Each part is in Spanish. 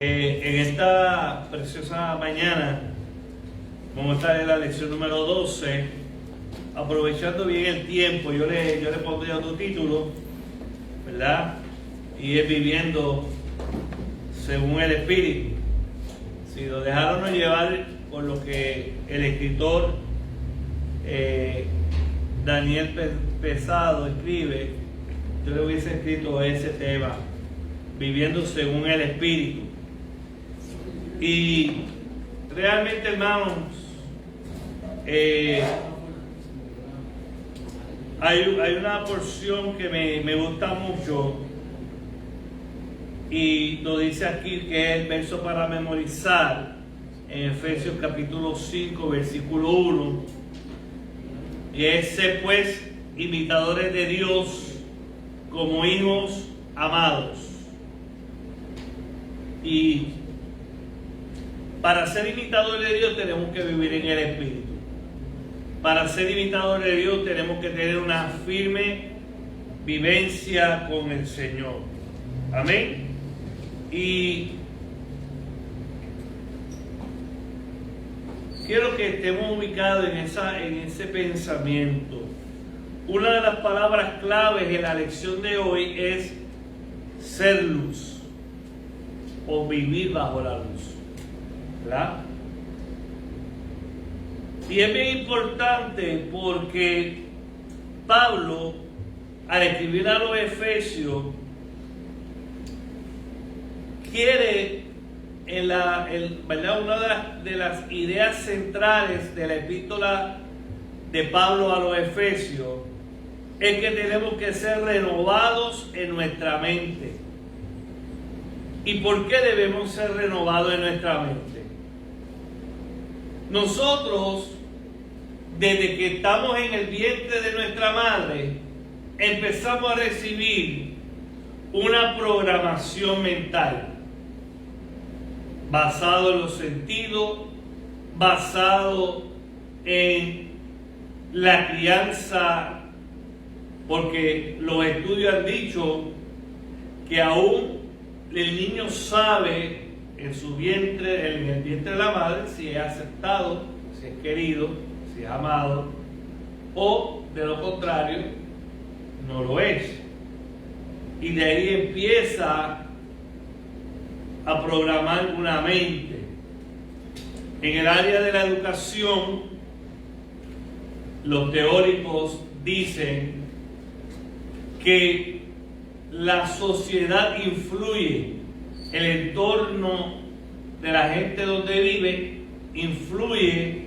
En esta preciosa mañana vamos a estar en la lección número 12, aprovechando bien el tiempo. Yo le pondría otro título, ¿verdad? Y es viviendo según el Espíritu. Si lo dejaron llevar por lo que el escritor Daniel Pesado escribe, yo le hubiese escrito ese tema, viviendo según el Espíritu. Y realmente, hermanos, hay una porción que me gusta mucho y lo dice aquí, que es el verso para memorizar en Efesios capítulo 5 versículo 1, y es: sé pues imitadores de Dios como hijos amados. Y para ser imitadores de Dios tenemos que vivir en el Espíritu. Para ser imitadores de Dios tenemos que tener una firme vivencia con el Señor. Amén. Y quiero que estemos ubicados en ese pensamiento. Una de las palabras claves en la lección de hoy es ser luz o vivir bajo la luz, ¿verdad? Y es bien importante porque Pablo, al escribir a los Efesios, quiere, ¿verdad? Una de las ideas centrales de la epístola de Pablo a los Efesios es que tenemos que ser renovados en nuestra mente. ¿Y por qué debemos ser renovados en nuestra mente? Nosotros, desde que estamos en el vientre de nuestra madre, empezamos a recibir una programación mental basado en los sentidos, basado en la crianza, porque los estudios han dicho que aún el niño sabe en su vientre, en el vientre de la madre, si es aceptado, si es querido, si es amado, o de lo contrario, no lo es. Y de ahí empieza a programar una mente. En el área de la educación, los teóricos dicen que la sociedad influye, el entorno de la gente donde vive influye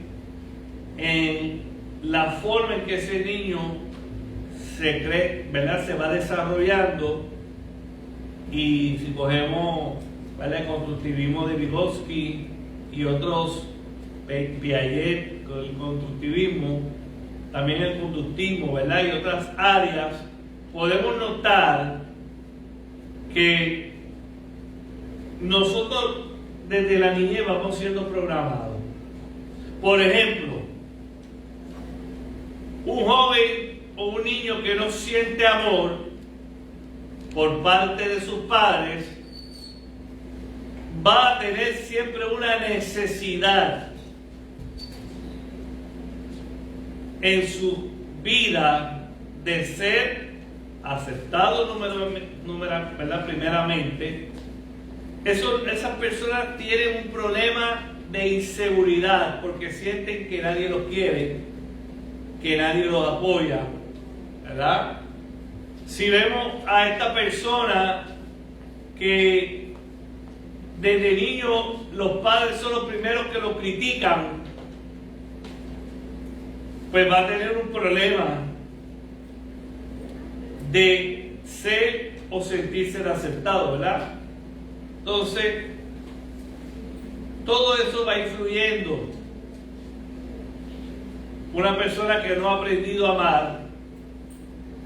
en la forma en que ese niño se cree, ¿verdad? Se va desarrollando. Y si cogemos, ¿verdad?, el constructivismo de Vygotsky y otros, Piaget, el constructivismo, también el conductismo, ¿verdad?, y otras áreas, podemos notar que nosotros desde la niñez vamos siendo programados. Por ejemplo, un joven o un niño que no siente amor por parte de sus padres va a tener siempre una necesidad en su vida de ser aceptado, ¿verdad?, primeramente. Esas personas tienen un problema de inseguridad porque sienten que nadie los quiere, que nadie los apoya, ¿verdad? Si vemos a esta persona que desde niño los padres son los primeros que lo critican, pues va a tener un problema de ser o sentirse aceptado, ¿verdad? Entonces, todo eso va influyendo. Una persona que no ha aprendido a amar,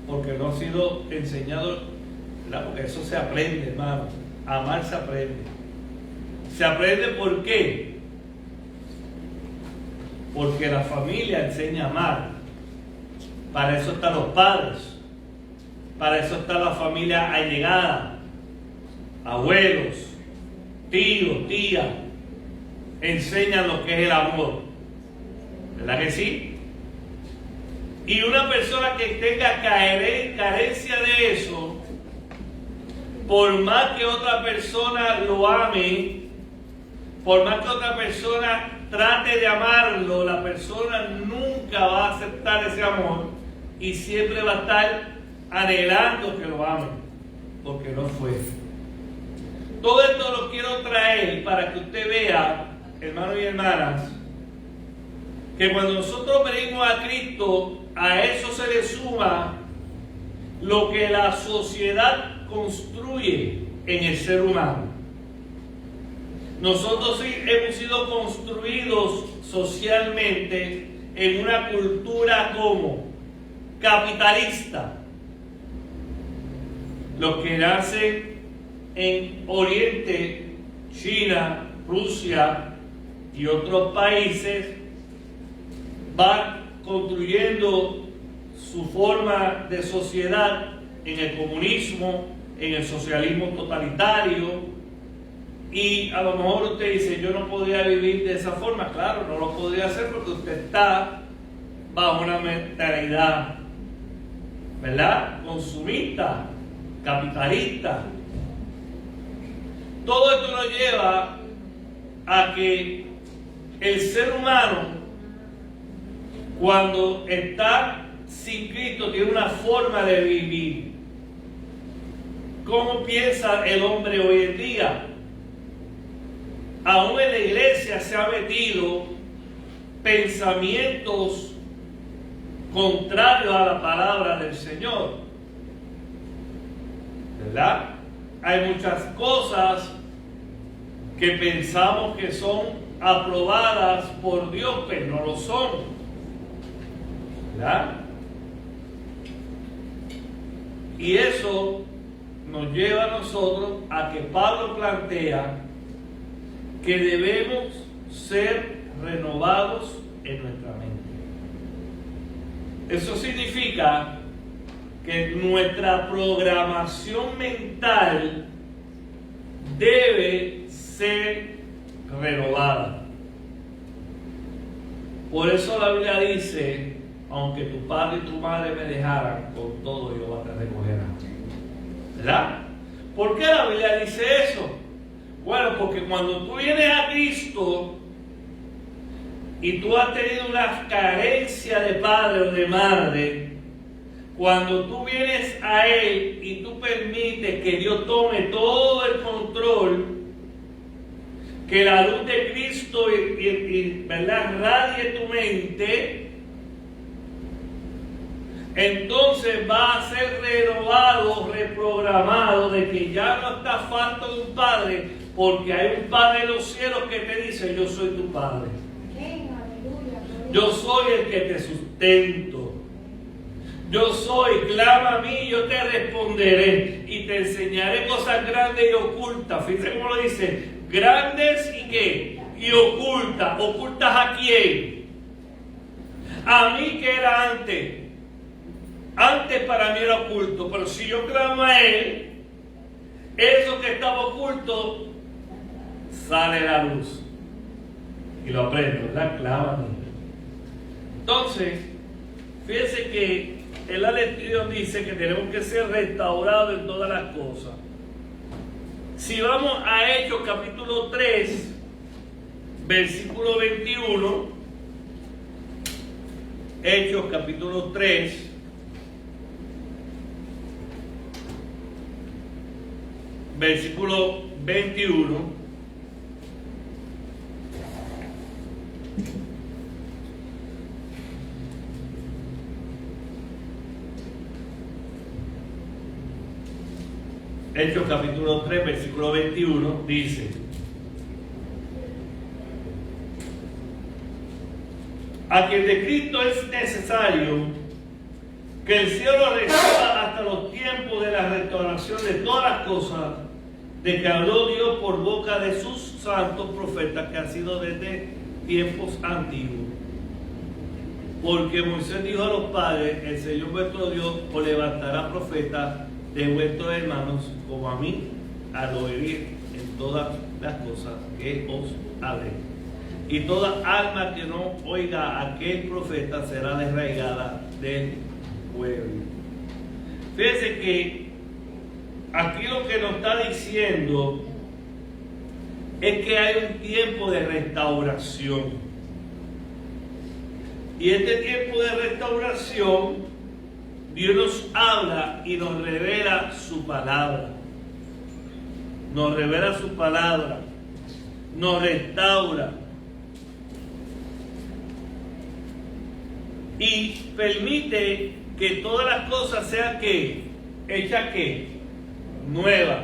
porque no ha sido enseñado, ¿verdad?, porque eso se aprende, hermano. Amar se aprende. ¿Se aprende por qué? Porque la familia enseña a amar. Para eso están los padres. Para eso está la familia allegada, abuelos, tíos, tías, enseñan lo que es el amor. ¿Verdad que sí? Y una persona que tenga carencia de eso, por más que otra persona lo ame, por más que otra persona trate de amarlo, la persona nunca va a aceptar ese amor y siempre va a estar anhelando que lo amen, porque no fue. Todo esto lo quiero traer para que usted vea, hermanos y hermanas, que cuando nosotros venimos a Cristo, a eso se le suma lo que la sociedad construye en el ser humano. Nosotros sí hemos sido construidos socialmente en una cultura como capitalista. Los que nacen en Oriente, China, Rusia y otros países van construyendo su forma de sociedad en el comunismo, en el socialismo totalitario. Y a lo mejor usted dice, yo no podría vivir de esa forma. Claro, no lo podría hacer porque usted está bajo una mentalidad, ¿verdad?, consumista, capitalista. Todo esto nos lleva a que el ser humano, cuando está sin Cristo, tiene una forma de vivir. ¿Cómo piensa el hombre hoy en día? Aún en la iglesia se han metido pensamientos contrarios a la palabra del Señor, ¿verdad? Hay muchas cosas que pensamos que son aprobadas por Dios, pero no lo son, ¿verdad? Y eso nos lleva a nosotros a que Pablo plantea que debemos ser renovados en nuestra mente. Eso significa que nuestra programación mental debe ser renovada. Por eso la Biblia dice, aunque tu padre y tu madre me dejaran, con todo Jehová te recogerá. ¿Verdad? ¿Por qué la Biblia dice eso? Bueno, porque cuando tú vienes a Cristo y tú has tenido una carencia de padre o de madre, cuando tú vienes a Él y tú permites que Dios tome todo el control, que la luz de Cristo ¿verdad?, radie tu mente, entonces va a ser renovado, reprogramado, de que ya no está falta de un padre, porque hay un Padre en los cielos que te dice, yo soy tu Padre. Yo soy el que te sustento. Yo soy, clama a mí, yo te responderé y te enseñaré cosas grandes y ocultas. Fíjense cómo lo dice, grandes y qué, y ocultas. ¿Ocultas a quién? A mí, que era antes. Antes para mí era oculto, pero si yo clamo a Él, eso que estaba oculto sale a la luz. Y lo aprendo, ¿verdad? Clama a mí. Entonces, fíjense que en la lectura dice que tenemos que ser restaurados en todas las cosas. Si vamos a Hechos capítulo 3, versículo 21, Hechos capítulo 3, versículo 21. Hechos capítulo 3, versículo 21 dice: a quien de Cristo es necesario que el cielo reciba hasta los tiempos de la restauración de todas las cosas, de que habló Dios por boca de sus santos profetas, que ha sido desde tiempos antiguos. Porque Moisés dijo a los padres, el Señor vuestro Dios os levantará profetas de vuestros hermanos como a mí, al oír en todas las cosas que os hablé. Y toda alma que no oiga a aquel profeta será desarraigada del pueblo. Fíjense que aquí lo que nos está diciendo es que hay un tiempo de restauración. Y este tiempo de restauración, Dios nos habla y nos revela su palabra. Nos revela su palabra. Nos restaura. Y permite que todas las cosas sean ¿qué? Hechas ¿qué? Nuevas.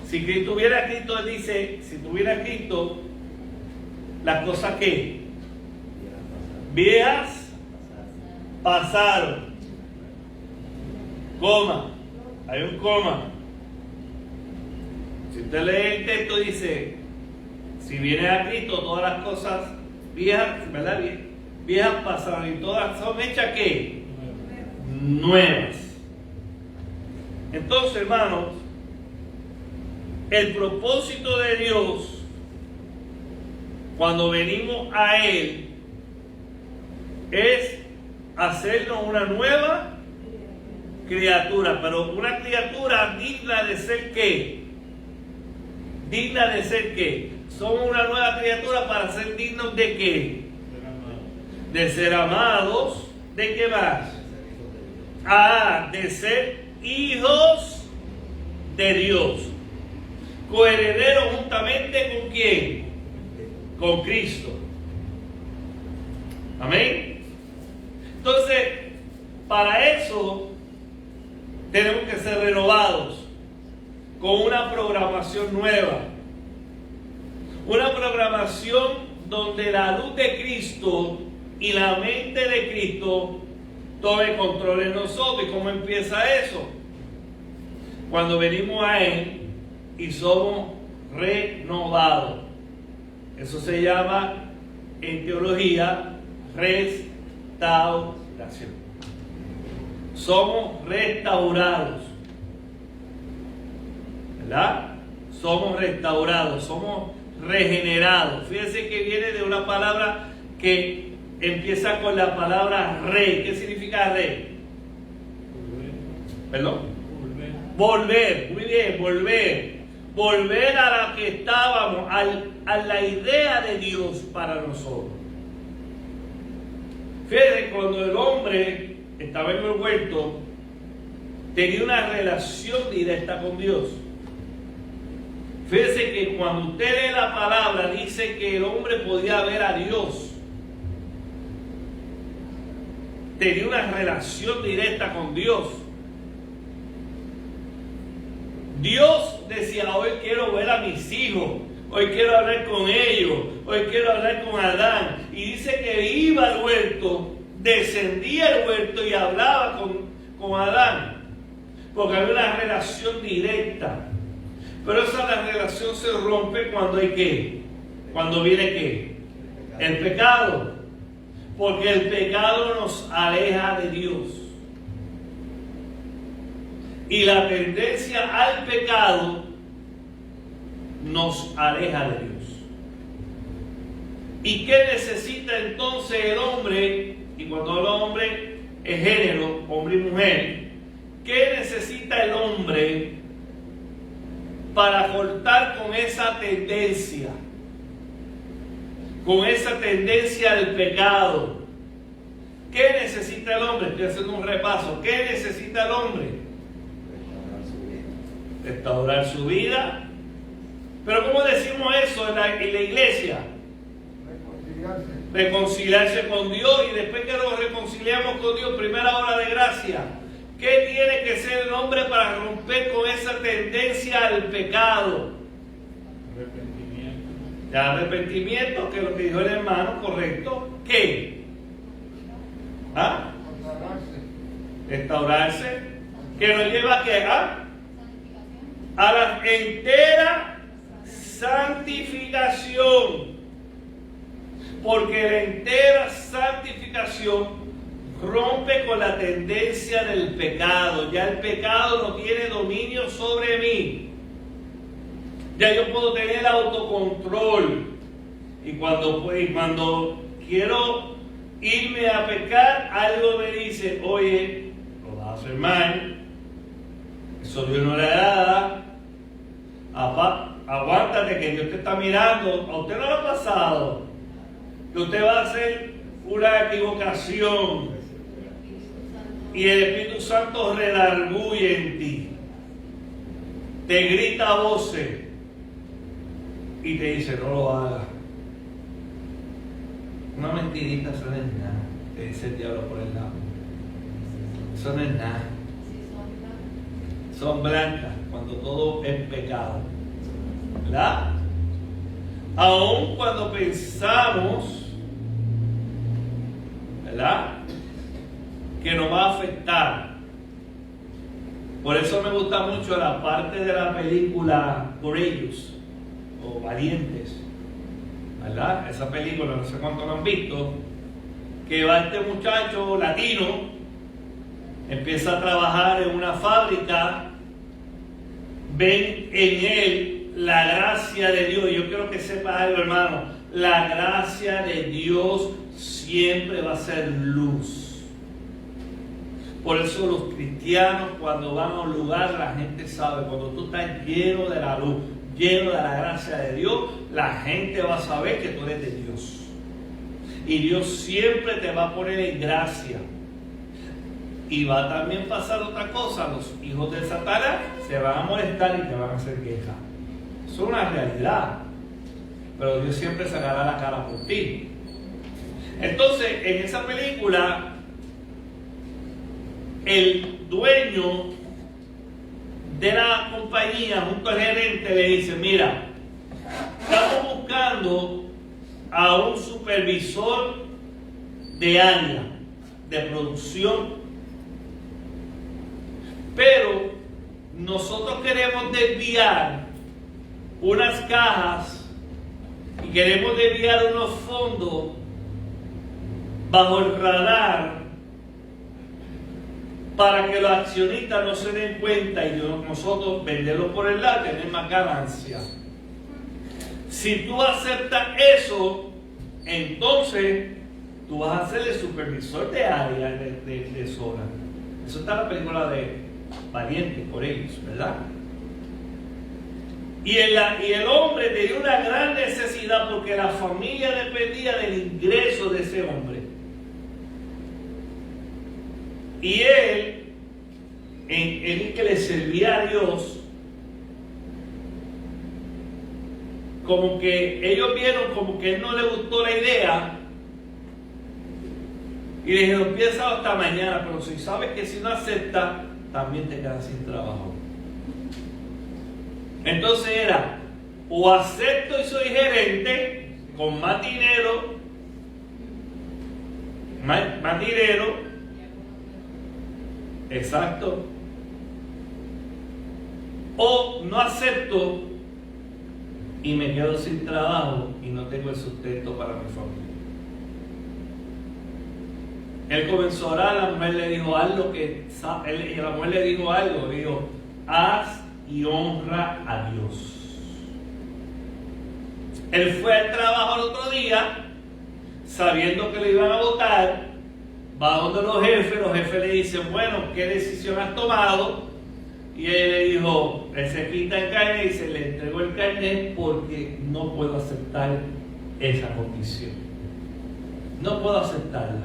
Si tuviera Cristo, él dice, si tuviera Cristo, las cosas ¿qué? Viejas pasaron. Coma. Hay un coma. Si usted lee el texto, dice, si viene a Cristo, todas las cosas viejas, ¿verdad? Viejas pasaron y todas son hechas ¿qué? Nuevas. Entonces, hermanos, el propósito de Dios cuando venimos a Él es hacernos una nueva criatura, pero una criatura digna de ser ¿qué? Digna de ser ¿qué? Somos una nueva criatura para ser dignos de ¿qué? De ser amados. ¿De qué más? De ser hijos de Dios. Coherederos juntamente ¿con quién? Con Cristo. Amén. Entonces, para eso tenemos que ser renovados con una programación nueva. Una programación donde la luz de Cristo y la mente de Cristo tome control en nosotros. ¿Y cómo empieza eso? Cuando venimos a Él y somos renovados. Eso se llama en teología restauración. Somos restaurados, ¿verdad? Somos restaurados, somos regenerados. Fíjense que viene de una palabra que empieza con la palabra rey. ¿Qué significa rey? ¿Perdón? Volver. Muy bien, volver. Volver a la que estábamos, a la idea de Dios para nosotros. Fíjense, cuando el hombre estaba en el huerto, tenía una relación directa con Dios. Fíjense que cuando usted lee la palabra, dice que el hombre podía ver a Dios. Tenía una relación directa con Dios. Dios decía, hoy quiero ver a mis hijos, hoy quiero hablar con ellos, hoy quiero hablar con Adán. Y dice que iba al huerto, descendía al huerto y hablaba con Adán, porque había una relación directa. Pero esa relación se rompe cuando hay ¿qué? Cuando viene ¿qué? El pecado. Porque el pecado nos aleja de Dios. Y la tendencia al pecado nos aleja de Dios. ¿Y qué necesita entonces el hombre? Y cuando hablo hombre, es género, hombre y mujer. ¿Qué necesita el hombre para cortar con esa tendencia? Con esa tendencia al pecado. ¿Qué necesita el hombre? Estoy haciendo un repaso. ¿Qué necesita el hombre? Restaurar su vida. Pero ¿cómo decimos eso en la iglesia? Reconciliarse con Dios. Y después que nos reconciliamos con Dios, primera hora de gracia. ¿Qué tiene que ser el hombre para romper con esa tendencia al pecado? El arrepentimiento, que es lo que dijo el hermano, correcto. ¿Qué? Restaurarse. ¿Que nos lleva a qué? A la entera santificación. Porque la entera santificación rompe con la tendencia del pecado. Ya el pecado no tiene dominio sobre mí. Ya yo puedo tener autocontrol. Y cuando quiero irme a pecar, algo me dice, oye, lo vas a hacer mal, eso a Dios no le agrada, aguántate que Dios te está mirando. A usted no le ha pasado que usted va a hacer una equivocación y el Espíritu Santo redarguye en ti, te grita a voces y te dice, no lo hagas. Una mentirita, eso no es nada, te dice el diablo por el lado. Eso no es nada. Son blancas cuando todo es pecado, ¿verdad? Aun cuando pensamos, ¿verdad?, que nos va a afectar. Por eso me gusta mucho la parte de la película Courageous o Valientes, ¿verdad? Esa película, no sé cuántos la han visto, que va este muchacho latino, empieza a trabajar en una fábrica, ven en él la gracia de Dios. Yo quiero que sepa algo, hermano, la gracia de Dios siempre va a ser luz. Por eso los cristianos, cuando van a un lugar, la gente sabe, cuando tú estás lleno de la luz, lleno de la gracia de Dios, la gente va a saber que tú eres de Dios. Y Dios siempre te va a poner en gracia. Y va a también pasar otra cosa, los hijos de Satanás se van a molestar y te van a hacer queja. Eso es una realidad. Pero Dios siempre sacará la cara por ti. Entonces, en esa película, el dueño de la compañía junto al gerente le dice, mira, estamos buscando a un supervisor de área de producción, pero nosotros queremos desviar unas cajas y queremos desviar unos fondos bajo el radar para que los accionistas no se den cuenta y nosotros venderlo por el lado y tener más ganancia. Si tú aceptas eso, entonces tú vas a ser el supervisor de área de zona. Eso está en la película de Valientes, por ellos, ¿verdad? Y el hombre tenía una gran necesidad porque la familia dependía del ingreso de ese hombre. Y él, en el que le servía a Dios, como que ellos vieron como que a él no le gustó la idea y le dijeron, piensa hasta mañana, pero si sabes que si no aceptas, también te quedas sin trabajo. Entonces era, o acepto y soy gerente con más dinero, exacto, o no acepto y me quedo sin trabajo y no tengo el sustento para mi familia. Él comenzó a orar, la mujer le dijo, haz lo que sabe, y la mujer le dijo algo, le dijo, haz y honra a Dios. Él fue al trabajo el otro día, sabiendo que lo iban a votar, va donde los jefes le dicen, bueno, ¿qué decisión has tomado? Y él le dijo, él se quita el carnet y se le entregó el carnet porque no puedo aceptar esa condición. No puedo aceptarla.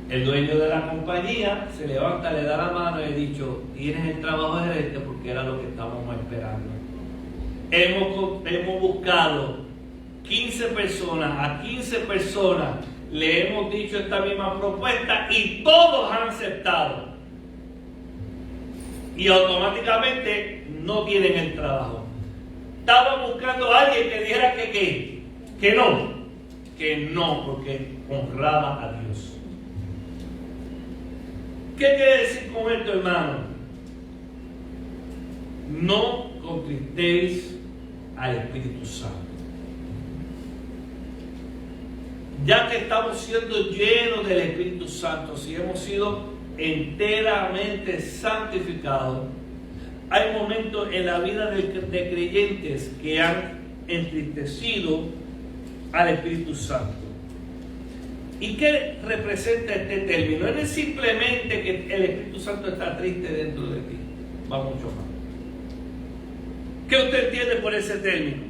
El dueño de la compañía se levanta, le da la mano y le ha dicho, tienes el trabajo de gerente porque era lo que estábamos esperando. Hemos buscado 15 personas, a 15 personas le hemos dicho esta misma propuesta y todos han aceptado. Y automáticamente no tienen el trabajo. Estaban buscando a alguien que dijera que no, porque honraba a Dios. ¿Qué quiere decir con esto, hermano? No contristéis al Espíritu Santo. Ya que estamos siendo llenos del Espíritu Santo, si hemos sido enteramente santificados, hay momentos en la vida de creyentes que han entristecido al Espíritu Santo. ¿Y qué representa este término? No es simplemente que el Espíritu Santo está triste dentro de ti, va mucho más. ¿Qué usted entiende por ese término?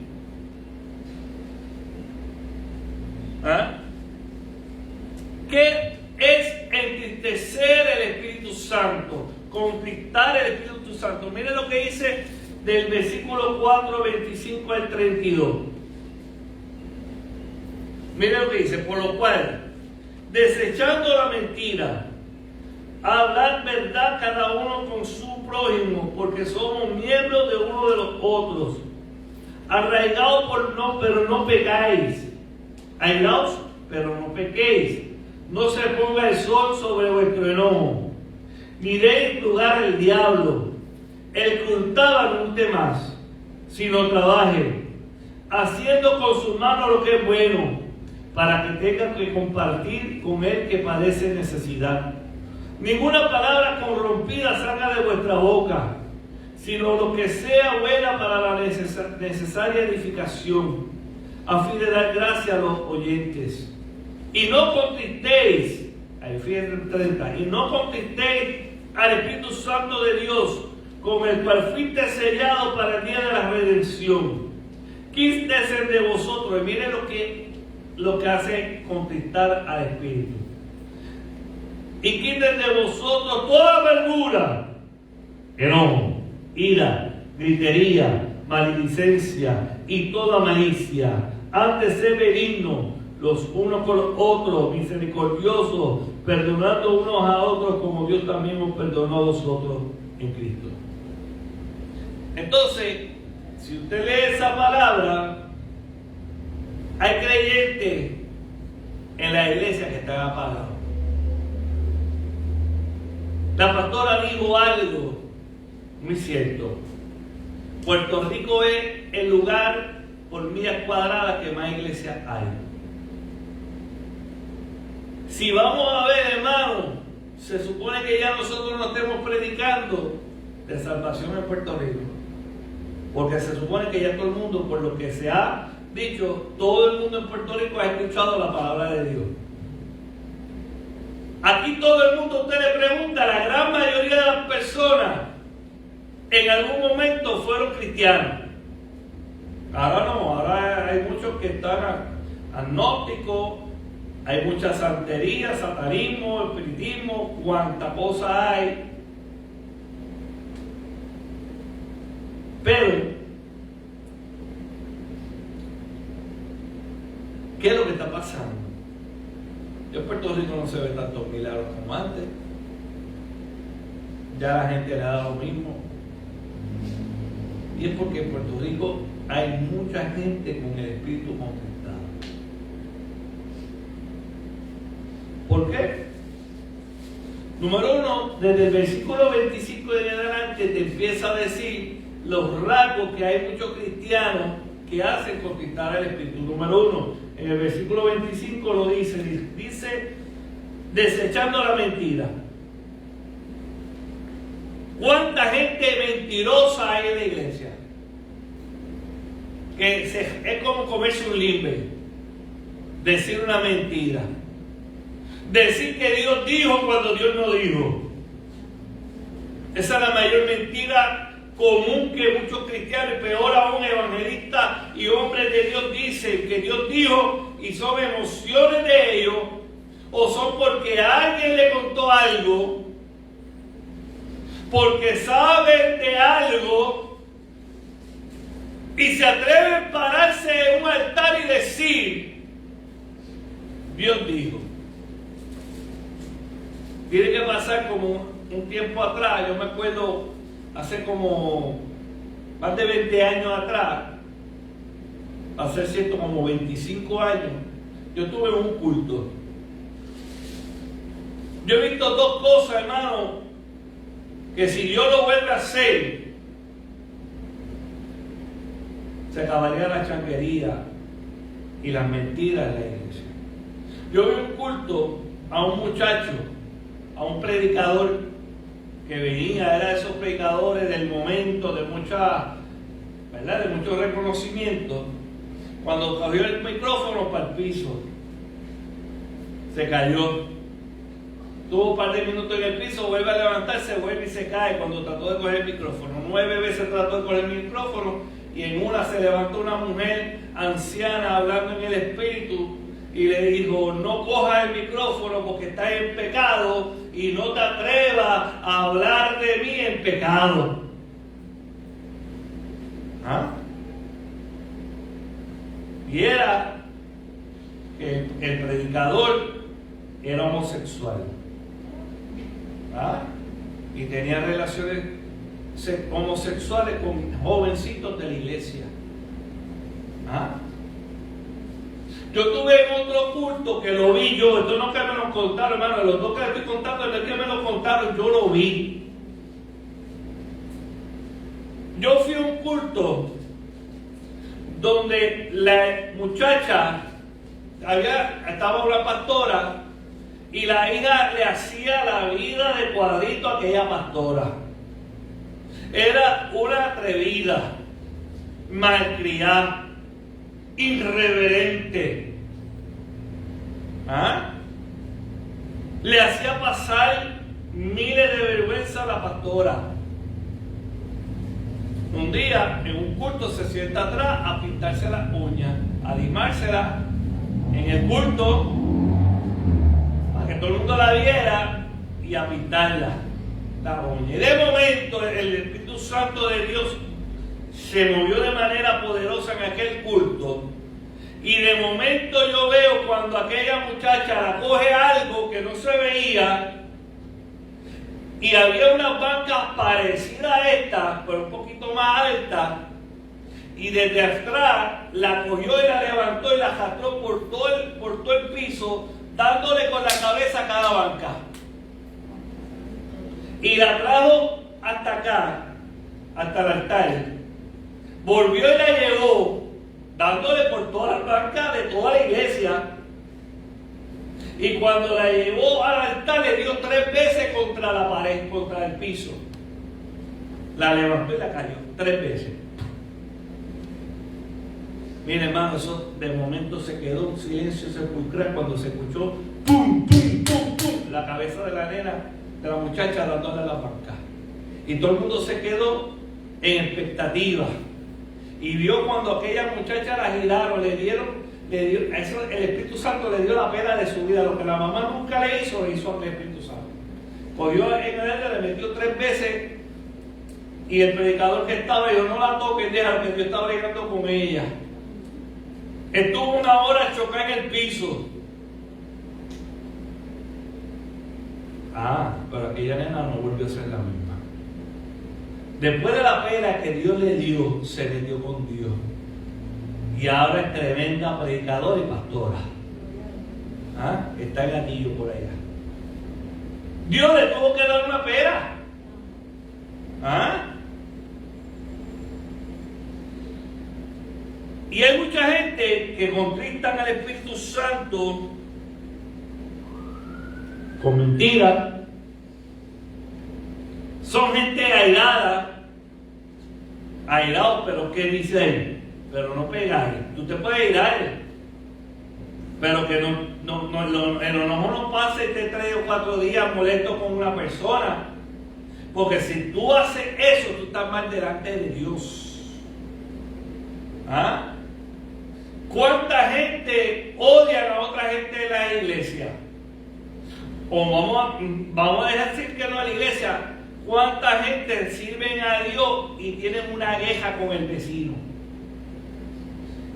¿Ah? ¿Qué es entristecer el Espíritu Santo? Contristar el Espíritu Santo. Mire lo que dice del versículo 4, 25 al 32. Mire lo que dice: por lo cual, desechando la mentira, hablar verdad cada uno con su prójimo, porque somos miembros de uno de los otros. Arraigados pero no pegáis. Aislaos, pero no pequéis. No se ponga el sol sobre vuestro enojo, ni deis lugar al diablo. El que hurtaba no hurte más, sino trabaje, haciendo con sus manos lo que es bueno, para que tenga que compartir con el que padece necesidad. Ninguna palabra corrompida salga de vuestra boca, sino lo que sea buena para la necesaria edificación, a fin de dar gracia a los oyentes. Y no contristéis, al fin 30, y no contristéis al Espíritu Santo de Dios, con el cual fuiste sellado para el día de la redención. Quítese de vosotros, y miren lo que hace contristar al Espíritu. Y quiten de vosotros toda amargura, enojo, ira, gritería, maledicencia y toda malicia. Antes sed benignos los unos con los otros, misericordiosos, perdonando unos a otros como Dios también os perdonó a vosotros en Cristo. Entonces, si usted lee esa palabra, hay creyentes en la iglesia que están apagados. La pastora dijo algo muy cierto. Puerto Rico es el lugar por millas cuadradas que más iglesias hay. Si vamos a ver, hermano, se supone que ya nosotros no estemos predicando de salvación en Puerto Rico, porque se supone que ya todo el mundo, por lo que se ha dicho, todo el mundo en Puerto Rico ha escuchado la palabra de Dios. Aquí todo el mundo, usted le pregunta, la gran mayoría de las personas en algún momento fueron cristianos. Ahora no, ahora hay muchos que están agnósticos, hay mucha santería, satanismo, espiritismo, cuánta cosa hay. Pero, ¿qué es lo que está pasando? En Puerto Rico no se ven tantos milagros como antes. Ya la gente le da lo mismo. Y es porque en Puerto Rico hay mucha gente con el espíritu contristado. ¿Por qué? Número uno, desde el versículo 25 de adelante te empieza a decir los rasgos que hay muchos cristianos que hacen contristar al espíritu. Número uno, en el versículo 25 lo dice desechando la mentira. ¿Cuánta gente mentirosa hay en la iglesia? Que es como comerse un limbe, decir una mentira, decir que Dios dijo cuando Dios no dijo. Esa es la mayor mentira común que muchos cristianos, y peor aún evangelistas y hombres de Dios, dicen que Dios dijo, y son emociones de ellos, o son porque alguien le contó algo, porque saben de algo, y se atreven a pararse en un altar y decir, Dios dijo. Tiene que pasar como un tiempo atrás, yo me acuerdo, hace como más de 20 años atrás, a ser cierto, como 25 años, yo tuve un culto. Yo he visto dos cosas, hermano, que si Dios lo vuelve a hacer, se acabaría la changuería y las mentiras de la iglesia. Yo vi un culto a un muchacho, a un predicador que venía, era de esos predicadores del momento, de mucha, ¿verdad?, de mucho reconocimiento. Cuando cogió el micrófono para el piso, se cayó. Tuvo un par de minutos en el piso, vuelve a levantarse, vuelve y se cae cuando trató de coger el micrófono. 9 veces trató de coger el micrófono y en una se levantó una mujer anciana hablando en el espíritu y le dijo: no cojas el micrófono porque estás en pecado y no te atrevas a hablar de mí en pecado. ¿Ah? Y era que el predicador era homosexual. ¿Ah? Y tenía relaciones homosexuales con jovencitos de la iglesia. ¿Ah? Yo tuve en otro culto que lo vi yo, esto no que me lo contaron, hermano, los dos que estoy contando, el que me lo contaron, yo lo vi. Yo fui a un culto donde la muchacha, estaba una pastora, y la hija le hacía la vida de cuadrito a aquella pastora. Era una atrevida, malcriada, irreverente. ¿Ah? Le hacía pasar miles de vergüenza a la pastora. Un día, en un culto, se sienta atrás a pintarse las uñas, a limárselas en el culto, para que todo el mundo la viera, y a pintarla la uña. Y de momento, el Espíritu Santo de Dios se movió de manera poderosa en aquel culto. Y de momento yo veo cuando aquella muchacha la coge algo que no se veía, y había unas bancas parecidas a esta, pero un poquito más alta, y desde atrás la cogió y la levantó y la arrastró por todo el piso, dándole con la cabeza a cada banca. Y la trajo hasta acá, hasta el altar. Volvió y la llevó, dándole por todas las bancas de toda la iglesia. Y cuando la llevó al altar, le dio 3 veces contra la pared, contra el piso. La levantó y la cayó 3 veces. Mire, hermano, eso de momento se quedó un silencio sepulcral cuando se escuchó ¡pum, pum, pum, pum! La cabeza de la nena, de la muchacha, dándole a la banca. Y todo el mundo se quedó en expectativa. Y vio cuando aquella muchacha la giraron, le dio, eso, el Espíritu Santo le dio la pena de su vida. Lo que la mamá nunca le hizo al Espíritu Santo. Cogió en ella, le metió 3 veces. Y el predicador que estaba dijo: no la toquen, déjala, que Dios está bregando con ella. Estuvo 1 hora chocada en el piso. Pero aquella nena no volvió a ser la misma. Después de la pena que Dios le dio, se le dio con Dios. Y ahora es tremenda predicadora y pastora. Está el gatillo por allá. Dios le tuvo que dar una pena. Y hay mucha gente que contristan al Espíritu Santo con mentiras. Son gente airada. Airados, pero ¿qué dice él? Pero no pegáis. Tú te puedes irar, pero que el enojo no pase 3 o 4 días molesto con una persona. Porque si tú haces eso, tú estás mal delante de Dios. ¿Cuánta gente odia a otra gente de la iglesia? O vamos a dejar decir que no a la iglesia. ¿Cuánta gente sirven a Dios y tienen una queja con el vecino?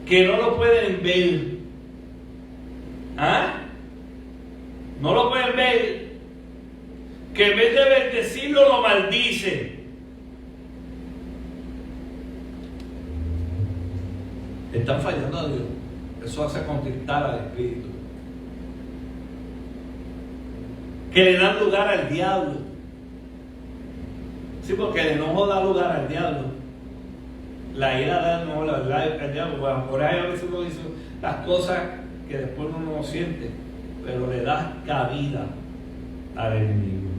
Que no lo pueden ver. No lo pueden ver. Que en vez de bendecirlo, lo maldice. Están fallando a Dios. Eso hace contristar al Espíritu. Que le dan lugar al diablo. Sí, porque el enojo da lugar al diablo. La ira da lugar al diablo. Bueno, por ahí a veces uno dice las cosas que después uno no siente, pero le da cabida al enemigo.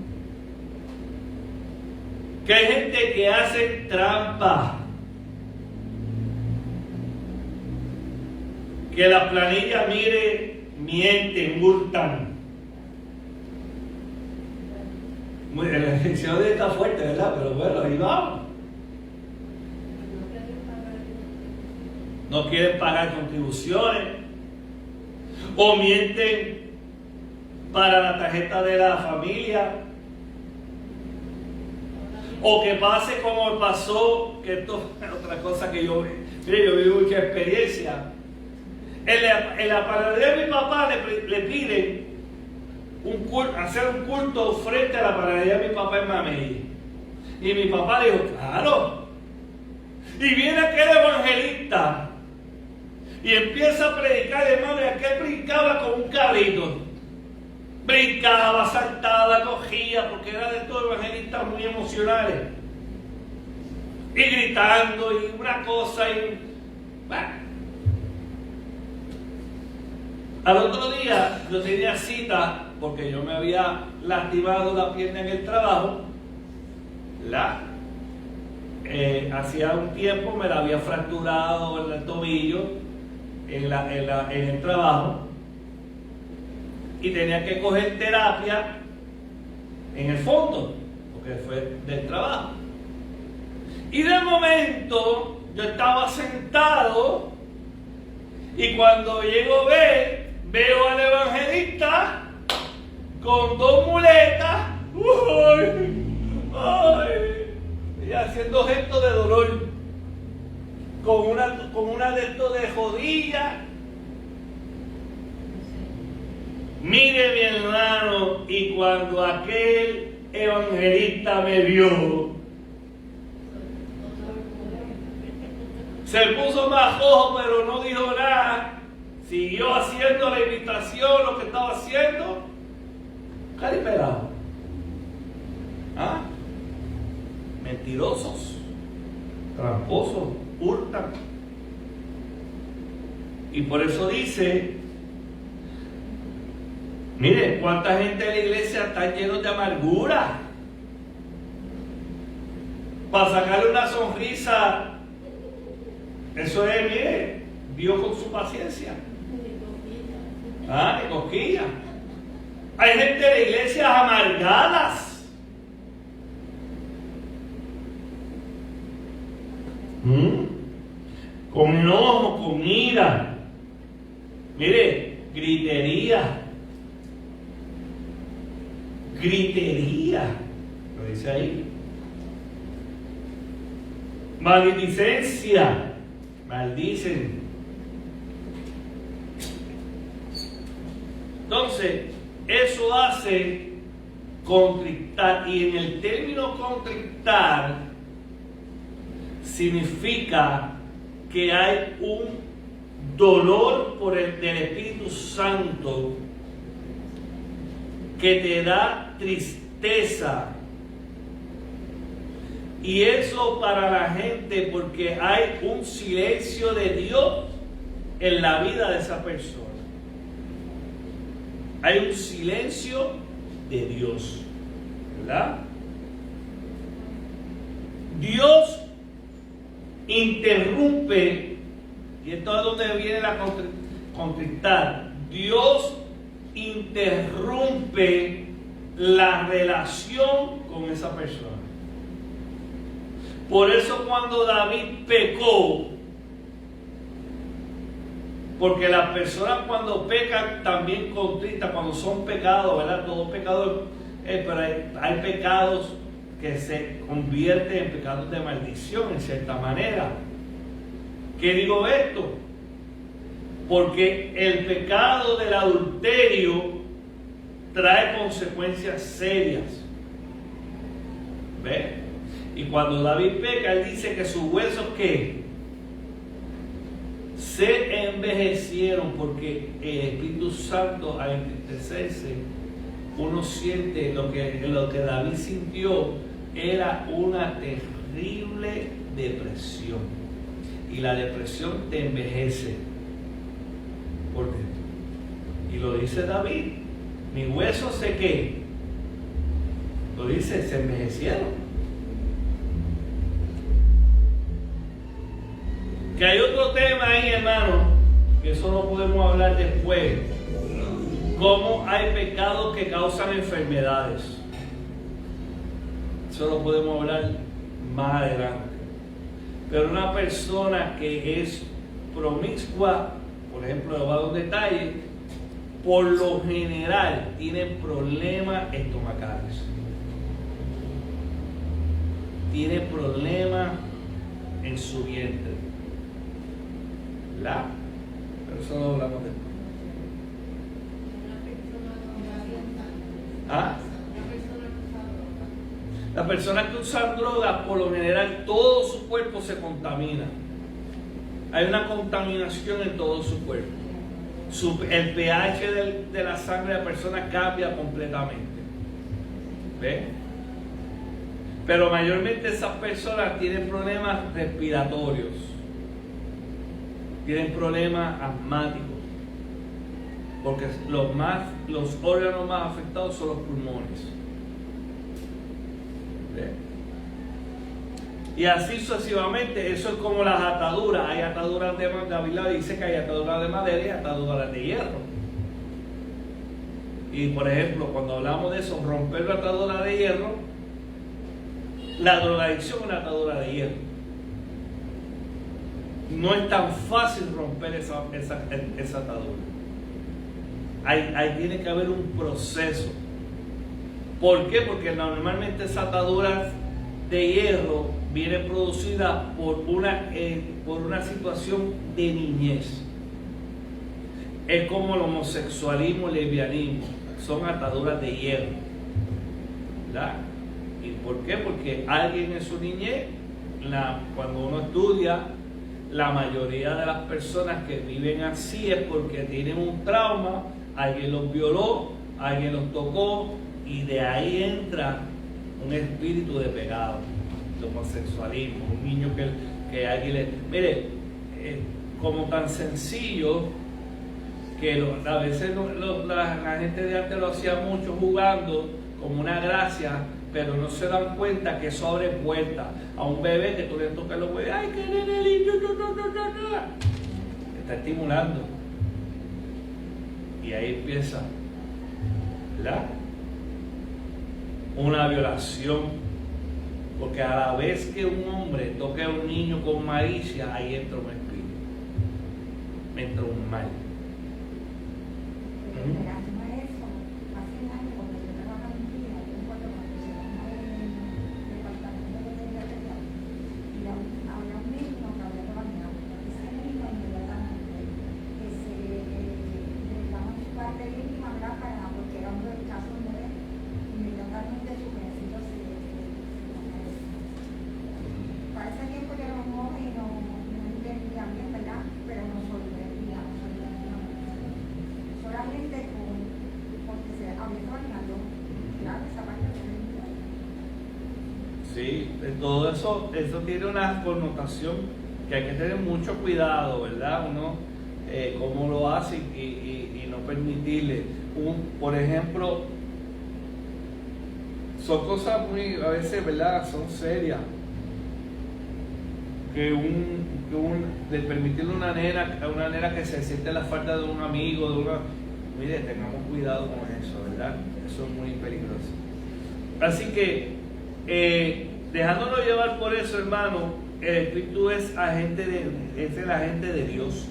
Que hay gente que hace trampa. Que la planilla, mire, mienten, hurtan. El elección está fuerte, ¿verdad? Pero bueno, ahí vamos. No quieren pagar contribuciones. O mienten para la tarjeta de la familia. O que pase como pasó, que esto es otra cosa que yo vivo mucha experiencia. En la panadería de mi papá le piden hacer un culto frente a la panadería de mi papá en Mamey. Y mi papá dijo, claro. Y viene aquel evangelista y empieza a predicar, hermano, y aquel brincaba como un cabrito. Brincaba, saltaba, cogía, porque era de estos evangelistas muy emocionales. Y gritando, y una cosa, y... Bueno. Al otro día yo tenía cita, porque yo me había lastimado la pierna en el trabajo. Hacía un tiempo me la había fracturado en el tobillo, en el trabajo. Y tenía que coger terapia en el fondo, porque fue del trabajo. Y de momento yo estaba sentado y cuando llego veo al evangelista con dos muletas, y haciendo gestos de dolor, con una de estos de rodilla. Mire, mi hermano, y cuando aquel evangelista me vio, se puso más rojo, pero no dijo nada. Siguió haciendo la invitación, lo que estaba haciendo. Caripelado. ¿Ah? Mentirosos, tramposos, hurtan. Y por eso dice, mire, cuánta gente de la iglesia está lleno de amargura. Para sacarle una sonrisa, eso es, mire, Dios con su paciencia. De cosquilla. Hay gente de la iglesia amargadas. Con enojo, con ira. Mire, gritería. Lo dice ahí. Maledicencia. Maldicen. Entonces, eso hace contrictar. Y en el término contrictar significa que hay un dolor por del Espíritu Santo que te da tristeza. Y eso para la gente, porque hay un silencio de Dios en la vida de esa persona. Hay un silencio de Dios, ¿verdad? Dios interrumpe, y esto es donde viene la contrictar. Dios interrumpe la relación con esa persona. Por eso cuando David pecó, porque las personas cuando pecan también contritan, cuando son pecados, ¿verdad? Todos pecados, pero hay pecados que se convierten en pecados de maldición en cierta manera. ¿Qué digo esto? Porque el pecado del adulterio trae consecuencias serias. ¿Ves? Y cuando David peca, él dice que sus huesos, ¿qué? Se envejecieron, porque el Espíritu Santo, al entristecerse, uno siente lo que David sintió era una terrible depresión. Y la depresión te envejece por dentro. Y lo dice David, mis huesos se qué, lo dice, se envejecieron. Que hay otro tema ahí, hermano, que eso lo podemos hablar después. Cómo hay pecados que causan enfermedades. Eso lo podemos hablar más adelante. Pero una persona que es promiscua, por ejemplo, le voy a dar un detalle, por lo general tiene problemas estomacales. Tiene problemas en su vientre. ¿Verdad? Pero eso lo hablamos después. ¿Ah? Las personas que usan drogas, por lo general, todo su cuerpo se contamina. Hay una contaminación en todo su cuerpo. El pH de la sangre de la persona cambia completamente. ¿Ves? Pero mayormente esas personas tienen problemas respiratorios. Tienen problemas asmáticos. Porque los órganos más afectados son los pulmones. ¿Ves? Y así sucesivamente. Eso es como las ataduras. Hay ataduras de madera. La Biblia dice que hay ataduras de madera y ataduras de hierro. Y por ejemplo, cuando hablamos de eso, romper la atadura de hierro, la drogadicción es una atadura de hierro. No es tan fácil romper esa atadura. Ahí tiene que haber un proceso. ¿Por qué? Porque normalmente esas ataduras de hierro vienen producidas por una situación de niñez. Es como el homosexualismo y el lesbianismo. Son ataduras de hierro. ¿Verdad? ¿Y por qué? Porque alguien en su niñez, cuando uno estudia, la mayoría de las personas que viven así es porque tienen un trauma, alguien los violó, alguien los tocó, y de ahí entra un espíritu de pecado, de homosexualismo, un niño que alguien le... Mire, como tan sencillo que a veces la gente de antes lo hacía mucho jugando como una gracia, pero no se dan cuenta que eso abre puertas a un bebé que tú le tocas los huevos, ¡ay, qué nene lindo! Está estimulando. Y ahí empieza, ¿verdad? Una violación. Porque a la vez que un hombre toque a un niño con malicia, ahí entra un espíritu. Entra un mal. Sí, todo eso tiene una connotación que hay que tener mucho cuidado, ¿verdad? Uno, cómo lo hace y no permitirle. Por ejemplo, son cosas muy, a veces, ¿verdad? Son serias. De permitirle a una nena que se siente la falta de un amigo, mire, tengamos cuidado con eso, ¿verdad? Eso es muy peligroso. Así que, dejándonos llevar por eso, hermano, el Espíritu es el agente de Dios.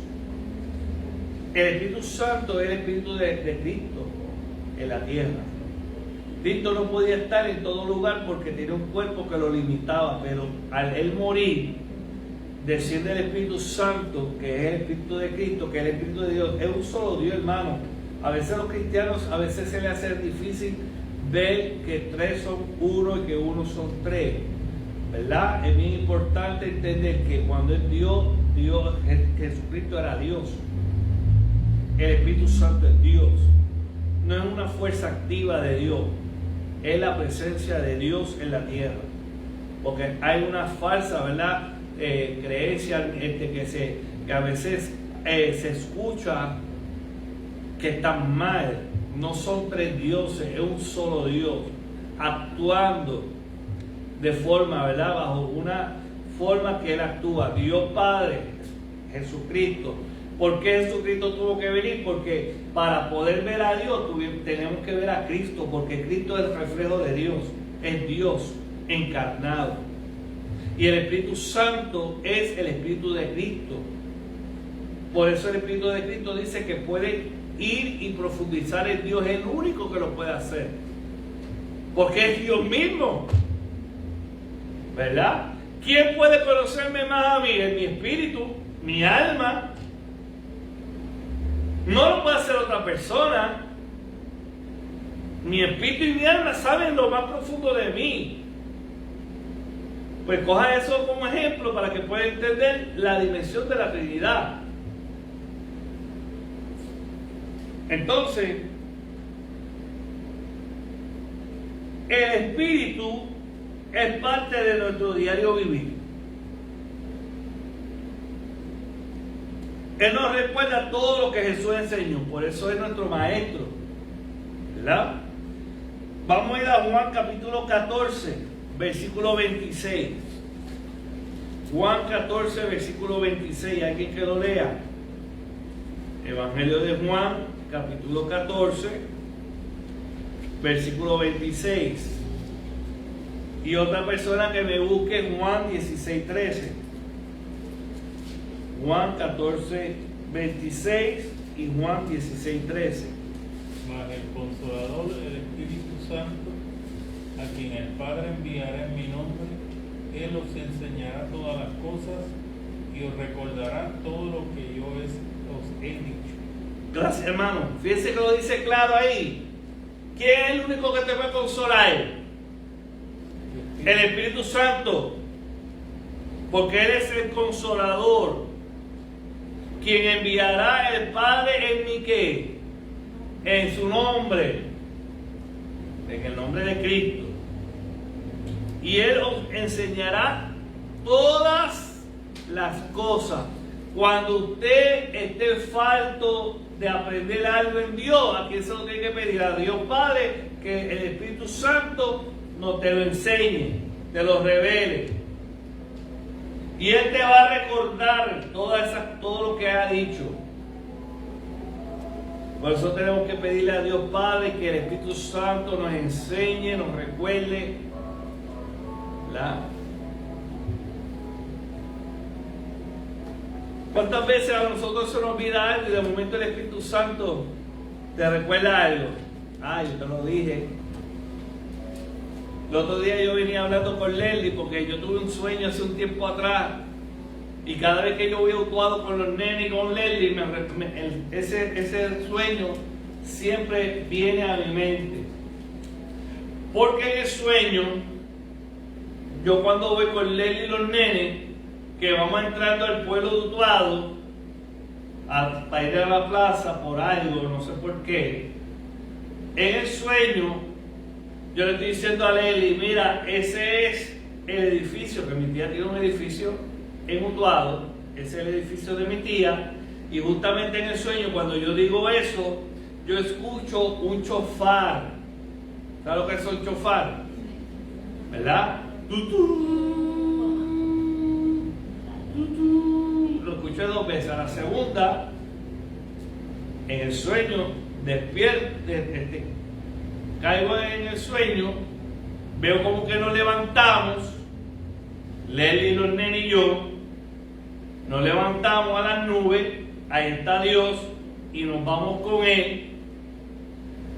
El Espíritu Santo es el Espíritu de Cristo en la tierra. Cristo no podía estar en todo lugar porque tenía un cuerpo que lo limitaba, pero al él morir, desciende el Espíritu Santo, que es el Espíritu de Cristo, que es el Espíritu de Dios. Es un solo Dios, hermano. A veces a los cristianos, a veces se les hace difícil ver que tres son uno y que uno son tres, ¿verdad? Es bien importante entender que cuando es Dios, Jesucristo era Dios. El Espíritu Santo es Dios. No es una fuerza activa de Dios, es la presencia de Dios en la tierra. Porque hay una falsa, ¿verdad? Creencia que a veces se escucha que están mal. No son tres dioses, es un solo Dios actuando de forma, ¿verdad? Bajo una forma que Él actúa. Dios Padre, Jesucristo. ¿Por qué Jesucristo tuvo que venir? Porque para poder ver a Dios tenemos que ver a Cristo, porque Cristo es el reflejo de Dios, es Dios encarnado. Y el Espíritu Santo es el Espíritu de Cristo. Por eso el Espíritu de Cristo dice que puede ir y profundizar en Dios, es el único que lo puede hacer. Porque es Dios mismo. ¿Verdad? ¿Quién puede conocerme más a mí? Es mi espíritu, mi alma. No lo puede hacer otra persona. Mi espíritu y mi alma saben lo más profundo de mí. Pues coja eso como ejemplo para que pueda entender la dimensión de la Trinidad. Entonces, el espíritu es parte de nuestro diario vivir. Él nos recuerda todo lo que Jesús enseñó, por eso es nuestro maestro, ¿verdad? Vamos a ir a Juan capítulo 14, versículo 26. Juan 14, versículo 26, hay quien que lo lea. Evangelio de Juan, capítulo 14, versículo 26. Y otra persona que me busque en Juan 16, 13. Juan 14, 26 y Juan 16, 13. Mas el Consolador, el Espíritu Santo, a quien el Padre enviará en mi nombre, Él os enseñará todas las cosas y os recordará todo lo que yo os he dicho. Gracias, hermano. Fíjense que lo dice claro ahí. ¿Quién es el único que te va a consolar? El Espíritu Santo, porque Él es el consolador, quien enviará el Padre en mi ¿qué? En su nombre, en el nombre de Cristo, y Él os enseñará todas las cosas. Cuando usted esté falto de aprender algo en Dios, aquí eso es lo que hay que pedir a Dios Padre, que el Espíritu Santo no te lo enseñe, te lo revele. Y Él te va a recordar todo lo que ha dicho. Por eso tenemos que pedirle a Dios Padre que el Espíritu Santo nos enseñe, nos recuerde. ¿Cuántas veces a nosotros se nos olvida algo y de momento el Espíritu Santo te recuerda algo? Ah, yo te lo dije. El otro día yo venía hablando con Leslie porque yo tuve un sueño hace un tiempo atrás y cada vez que yo voy actuado con los nenes y con Leslie, ese sueño siempre viene a mi mente. Porque en el sueño, yo cuando voy con Leslie y los nenes, que vamos entrando al pueblo de Utuado, para ir a la plaza por algo, no sé por qué, en el sueño, yo le estoy diciendo a Leli, mira, ese es el edificio, que mi tía tiene un edificio en Utuado, ese es el edificio de mi tía, y justamente en el sueño, cuando yo digo eso, yo escucho un chofar. ¿Sabes lo que es un chofar? ¿Verdad? Lo escuché 2 veces. A la segunda, en el sueño, caigo en el sueño, veo como que nos levantamos, Leli, los nenes y yo, nos levantamos a las nubes, ahí está Dios, y nos vamos con Él,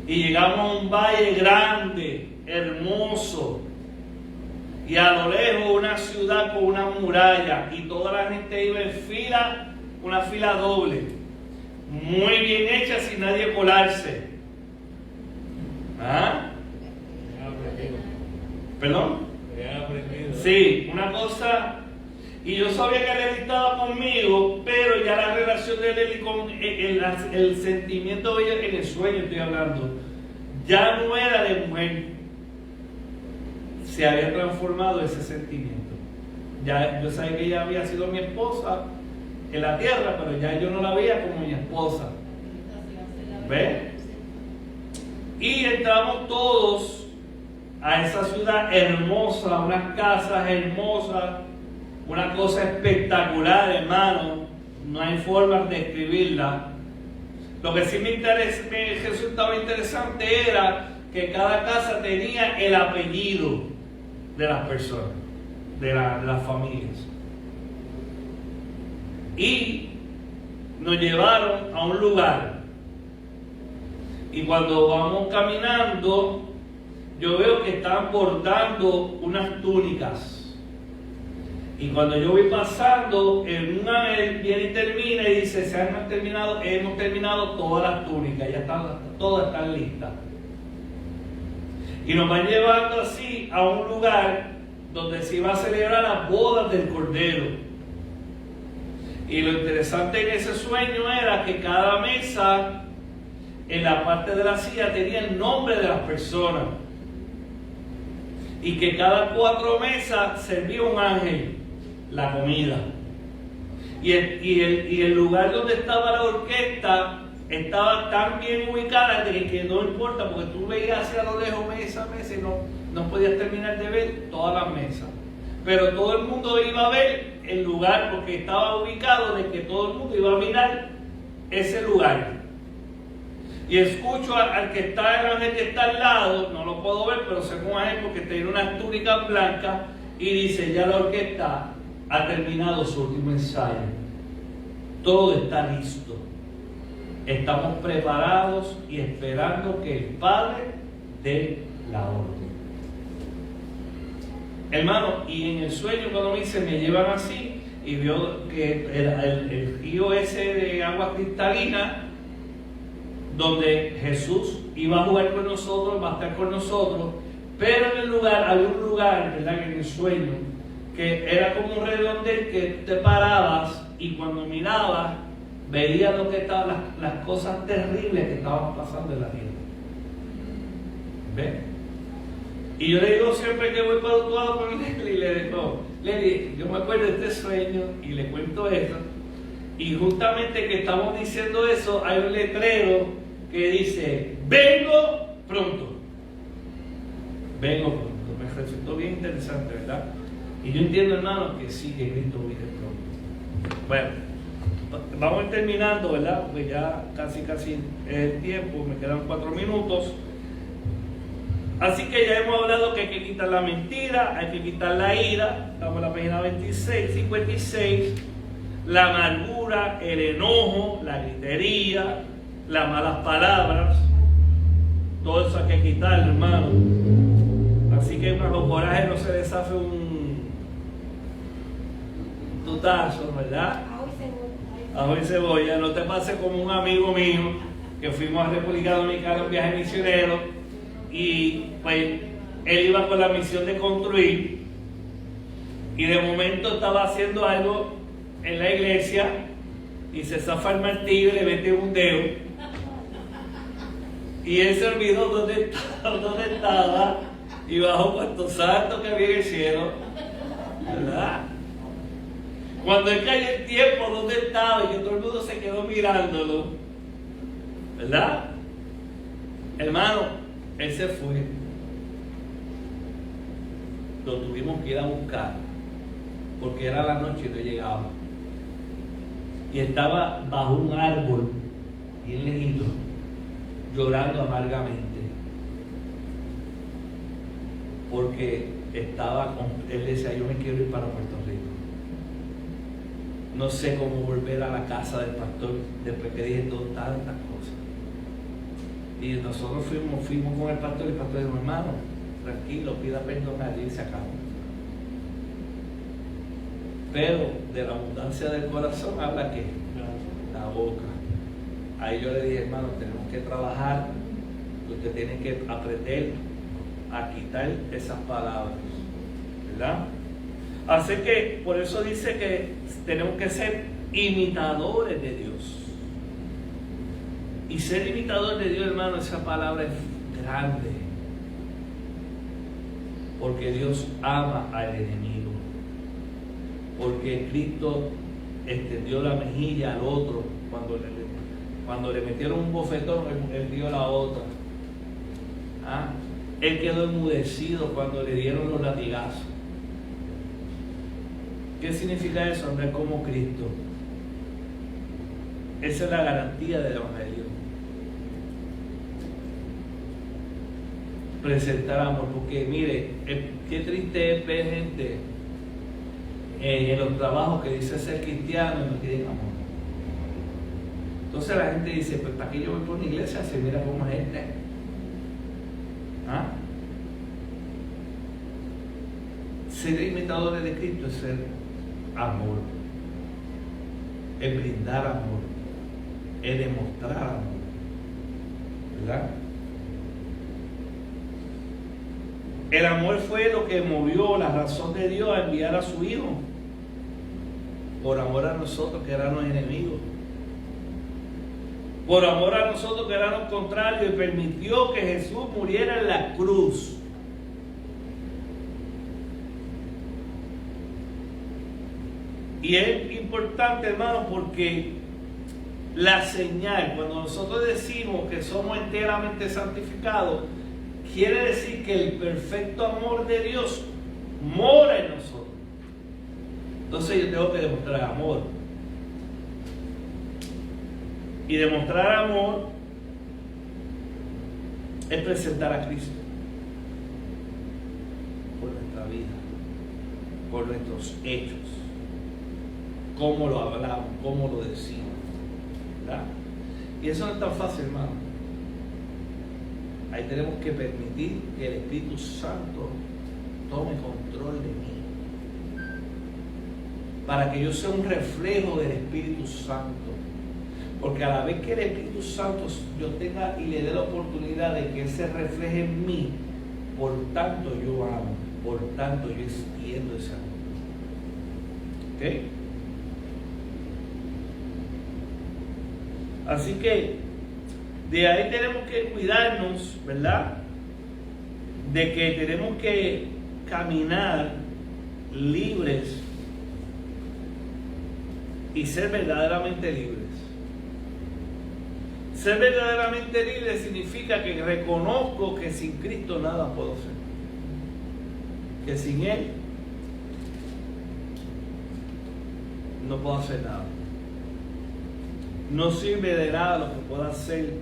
y llegamos a un valle grande, hermoso, y a lo lejos una ciudad con una muralla, y toda la gente iba en fila, una fila doble, muy bien hecha sin nadie colarse. ¿Ah? ¿Perdón? Sí, una cosa. Y yo sabía que Leli estaba conmigo, pero ya la relación de Leli con el sentimiento de ella en el sueño, estoy hablando, ya no era de mujer. Se había transformado ese sentimiento. Ya yo sabía que ella había sido mi esposa en la tierra, pero ya yo no la veía como mi esposa. ¿Ves? Y entramos todos a esa ciudad hermosa, unas casas hermosas, una cosa espectacular, hermano. no hay forma de escribirla. Lo que sí me resultaba interesante era que cada casa tenía el apellido de las personas, de las familias. Y nos llevaron a un lugar. Y cuando vamos caminando, yo veo que están bordando unas túnicas. Y cuando yo voy pasando, en un ángel viene y termina y dice, hemos terminado todas las túnicas, ya todas están listas. Y nos van llevando así a un lugar donde se iba a celebrar las bodas del Cordero. Y lo interesante en ese sueño era que cada mesa, en la parte de la silla, tenía el nombre de las personas. Y que cada 4 mesas servía un ángel la comida. Y el lugar donde estaba la orquesta estaba tan bien ubicada de que no importa, porque tú veías hacia lo lejos mesa y no podías terminar de ver todas las mesas. Pero todo el mundo iba a ver el lugar porque estaba ubicado de que todo el mundo iba a mirar ese lugar. Y escucho al que está, el ángel que está al lado, no lo puedo ver, pero sé un ángel porque tiene unas túnicas blancas y dice, ya la orquesta ha terminado su último ensayo. Todo está listo. Estamos preparados y esperando que el Padre dé la orden. Hermano, y en el sueño cuando me dice, me llevan así, y vio que el río ese de agua cristalina, donde Jesús iba a jugar con nosotros, va a estar con nosotros, pero en el lugar, había un lugar, ¿verdad?, en el sueño, que era como un redondel que te parabas y cuando mirabas, veías lo que estaban, las cosas terribles que estaban pasando en la tierra. ¿Ves? Y yo le digo siempre que voy para otro lado con Leslie, y le digo, Leslie, yo me acuerdo de este sueño y le cuento eso. Y justamente que estamos diciendo eso, hay un letrero que dice, vengo pronto. Vengo pronto. Me resultó bien interesante, ¿verdad? Y yo entiendo, hermano, que sí, que Cristo viene pronto. Bueno, vamos a ir terminando, ¿verdad? Pues ya casi es el tiempo, me quedan 4 minutos. Así que ya hemos hablado que hay que quitar la mentira, hay que quitar la ira. Estamos en la página 56, la amargura, el enojo, la gritería, las malas palabras. Todo eso hay que quitarlo, hermano. Así que bajo coraje no se deshace un tutazo, ¿verdad? Ajo y cebolla. No te pase como un amigo mío que fuimos a República Dominicana en viaje misionero. Y pues él iba con la misión de construir y de momento estaba haciendo algo en la iglesia y se zafa el martillo y le mete un dedo y él se olvidó dónde estaba y bajo cuanto santo que había en el cielo, ¿verdad? Cuando él cayó el tiempo dónde estaba y que todo el mundo se quedó mirándolo, ¿verdad? Hermano, él se fue. Lo tuvimos que ir a buscar porque era la noche y no llegaba. Y estaba bajo un árbol bien lejito, llorando amargamente. Porque él decía, yo me quiero ir para Puerto Rico. No sé cómo volver a la casa del pastor después que dije tantas cosas. Y nosotros fuimos con el pastor y el pastor dijo, hermano, tranquilo, pida perdón a Dios y se acabó. Pero de la abundancia del corazón habla que la boca. Ahí yo le dije, hermano, tenemos que trabajar, usted tiene que aprender a quitar esas palabras, ¿verdad? Así que por eso dice que tenemos que ser imitadores de Dios. Y ser imitador de Dios, hermano, esa palabra es grande. Porque Dios ama al enemigo. Porque Cristo extendió la mejilla al otro. Cuando le metieron un bofetón, él dio la otra. ¿Ah? Él quedó enmudecido cuando le dieron los latigazos. ¿Qué significa eso? Andar como Cristo. Esa es la garantía del Evangelio. Presentar amor, porque mire, qué triste es ver gente en los trabajos que dice ser cristiano y no tienen amor. Entonces la gente dice, pues ¿para qué yo voy por una iglesia si mira cómo es este? ¿Ah? Ser imitadores de Cristo es ser amor, es brindar amor, es demostrar amor, ¿verdad? El amor fue lo que movió la razón de Dios a enviar a su Hijo, por amor a nosotros que éramos enemigos, por amor a nosotros que éramos contrarios, y permitió que Jesús muriera en la cruz. Y es importante, hermano, porque la señal, cuando nosotros decimos que somos enteramente santificados, quiere decir que el perfecto amor de Dios mora en nosotros. Entonces yo tengo que demostrar amor. Y demostrar amor es presentar a Cristo por nuestra vida, por nuestros hechos, cómo lo hablamos, cómo lo decimos, ¿verdad? Y eso no es tan fácil, hermano. Ahí tenemos que permitir que el Espíritu Santo tome control de mí, para que yo sea un reflejo del Espíritu Santo. Porque a la vez que el Espíritu Santo yo tenga y le dé la oportunidad de que Él se refleje en mí, por tanto yo amo, por tanto yo extiendo ese amor. ¿Ok? Así que de ahí tenemos que cuidarnos, ¿verdad? De que tenemos que caminar libres y ser verdaderamente libres. Ser verdaderamente libre significa que reconozco que sin Cristo nada puedo hacer. Que sin Él no puedo hacer nada. No sirve de nada lo que pueda hacer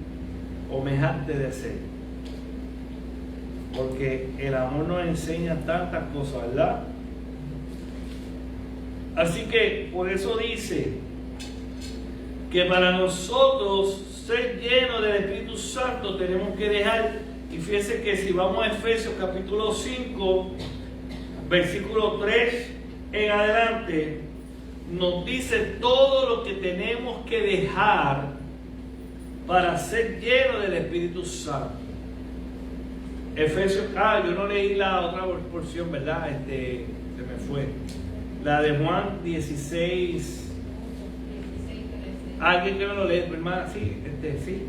o me jacte de hacer. Porque el amor nos enseña tantas cosas, ¿verdad? Así que por eso dice que para nosotros ser llenos del Espíritu Santo tenemos que dejar, y fíjense que si vamos a Efesios capítulo 5, versículo 3 en adelante, nos dice todo lo que tenemos que dejar para ser llenos del Espíritu Santo. Efesios, yo no leí la otra porción, ¿verdad? Se me fue. La de Juan 16. Alguien que no lo lee, hermana, sí, sí.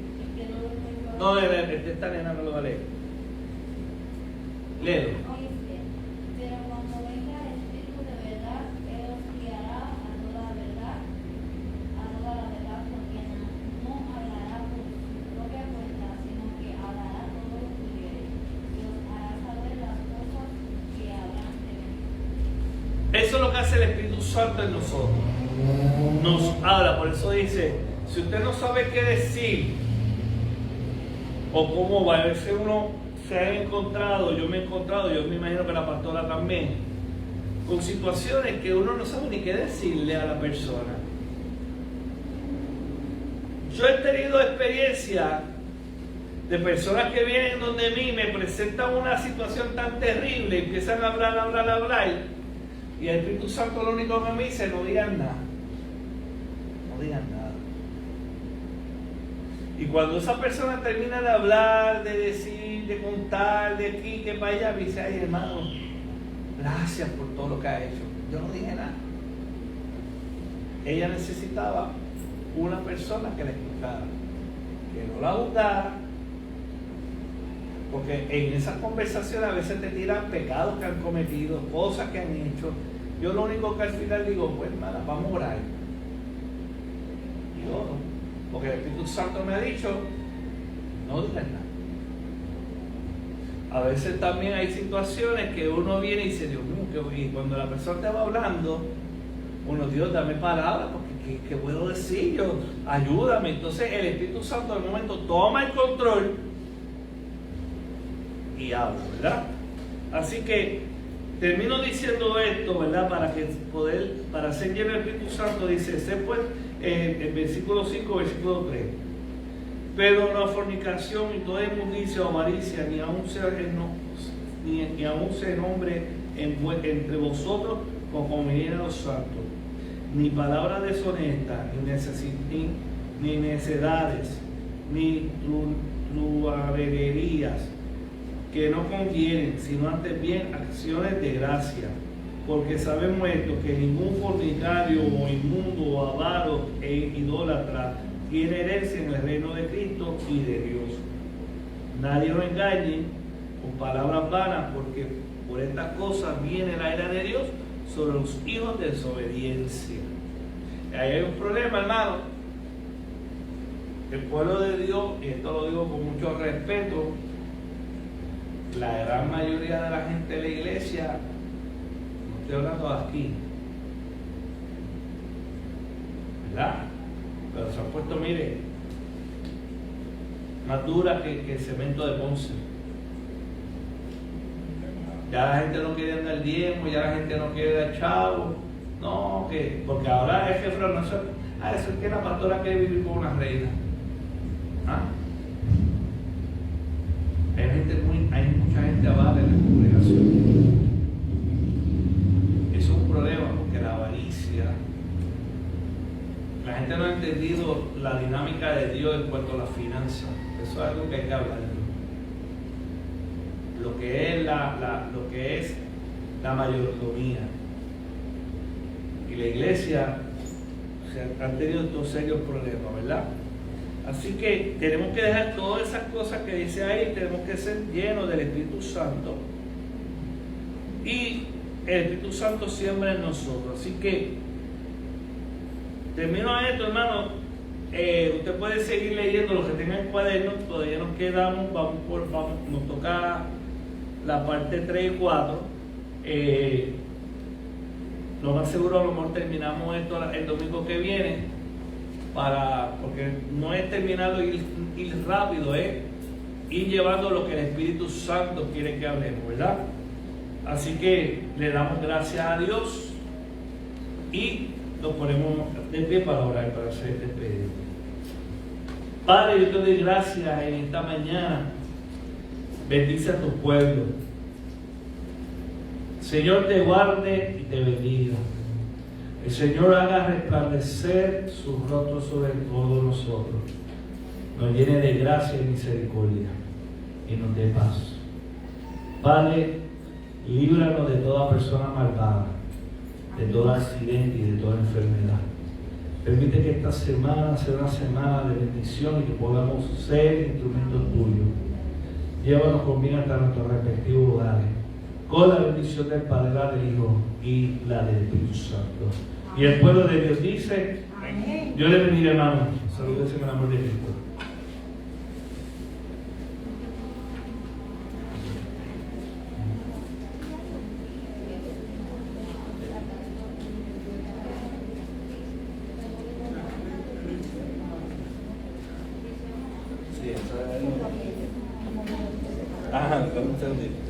No, esta nena no lo va a leer. Léelo. Pero cuando venga el Espíritu de verdad, Él os guiará a toda la verdad, porque no hablará por su propia cuenta, sino que hablará todo lo que oyere, y os hará saber las cosas que habrán de venir. Eso es lo que hace el Espíritu Santo en nosotros. Nos habla, por eso dice, si usted no sabe qué decir o cómo va, a veces uno se ha encontrado, yo me he encontrado, yo me imagino que la pastora también, con situaciones que uno no sabe ni qué decirle a la persona. Yo he tenido experiencia de personas que vienen donde mí, me presentan una situación tan terrible, empiezan a hablar, y el Espíritu Santo lo único que me dice, no digan nada. No digan nada. Y cuando esa persona termina de hablar, de decir, de contar, de aquí, que para allá, me dice, ay hermano, gracias por todo lo que ha hecho. Yo no dije nada. Ella necesitaba una persona que la escuchara, que no la juzgara, porque en esas conversaciones a veces te tiran pecados que han cometido, cosas que han hecho. Yo lo único que al final digo, pues hermana, vamos a orar. Y oro, porque el Espíritu Santo me ha dicho, no digas nada. A veces también hay situaciones que uno viene y dice, Dios mío, y cuando la persona te va hablando, uno, Dios, dame palabras, porque ¿qué puedo decir yo? Ayúdame. Entonces el Espíritu Santo en un momento toma el control y habla, ¿verdad? Así que termino diciendo esto, ¿verdad? Para ser lleno del Espíritu Santo, dice, sé pues, en versículo 5, versículo 3. Pero la fornicación y toda inmundicia o avaricia, ni aun se nombre entre vosotros como conviene a los santos, ni palabras deshonestas, ni necedades, ni truhanerías que no convienen, sino antes bien acciones de gracia. Porque sabemos esto, que ningún fornicario o inmundo o avaro e idólatra tiene herencia en el reino de Cristo y de Dios. Nadie lo engañe con palabras vanas, porque por estas cosas viene la ira de Dios sobre los hijos de desobediencia. Y ahí hay un problema, hermano. El pueblo de Dios, y esto lo digo con mucho respeto, la gran mayoría de la gente de la iglesia, no estoy hablando aquí, ¿verdad? Pero se han puesto, mire, más dura que el cemento de Ponce. Ya la gente no quiere dar diezmo, ya la gente no quiere dar chavo. No, porque ahora es que eso es que la pastora quiere vivir con una reina. ¿Ah? Hay mucha gente abajo en la congregación. Eso es un problema, porque la avaricia, la gente no ha entendido la dinámica de Dios en cuanto a las finanzas. Eso es algo que hay que hablar. Lo que es la mayordomía. Y la iglesia han tenido estos serios problemas, ¿verdad? Así que tenemos que dejar todas esas cosas que dice ahí, tenemos que ser llenos del Espíritu Santo. Y el Espíritu Santo siembra en nosotros. Así que termino esto, hermano. Usted puede seguir leyendo los que tengan cuadernos, todavía nos quedamos, nos toca la parte 3 y 4. Lo más seguro a lo mejor terminamos esto el domingo que viene, porque no es terminarlo y ir rápido, es ir llevando lo que el Espíritu Santo quiere que hablemos, ¿verdad? Así que le damos gracias a Dios y nos ponemos de pie para orar, para hacer despedida. Padre, yo te doy gracias en esta mañana. Bendice a tu pueblo. Señor, te guarde y te bendiga. El Señor haga resplandecer su rostro sobre todos nosotros. Nos llene de gracia y misericordia y nos dé paz. Padre, líbranos de toda persona malvada, de todo accidente y de toda enfermedad. Permite que esta semana sea una semana de bendición y que podamos ser instrumentos tuyos. Llévanos con bien hasta nuestros respectivos hogares, con la bendición del Padre, la del Hijo y la del Espíritu Santo. Y el pueblo de Dios dice, amén. Dios le bendiga, hermano. Saludos en el amor de Cristo. Sí, eso es. Ah, un segundito.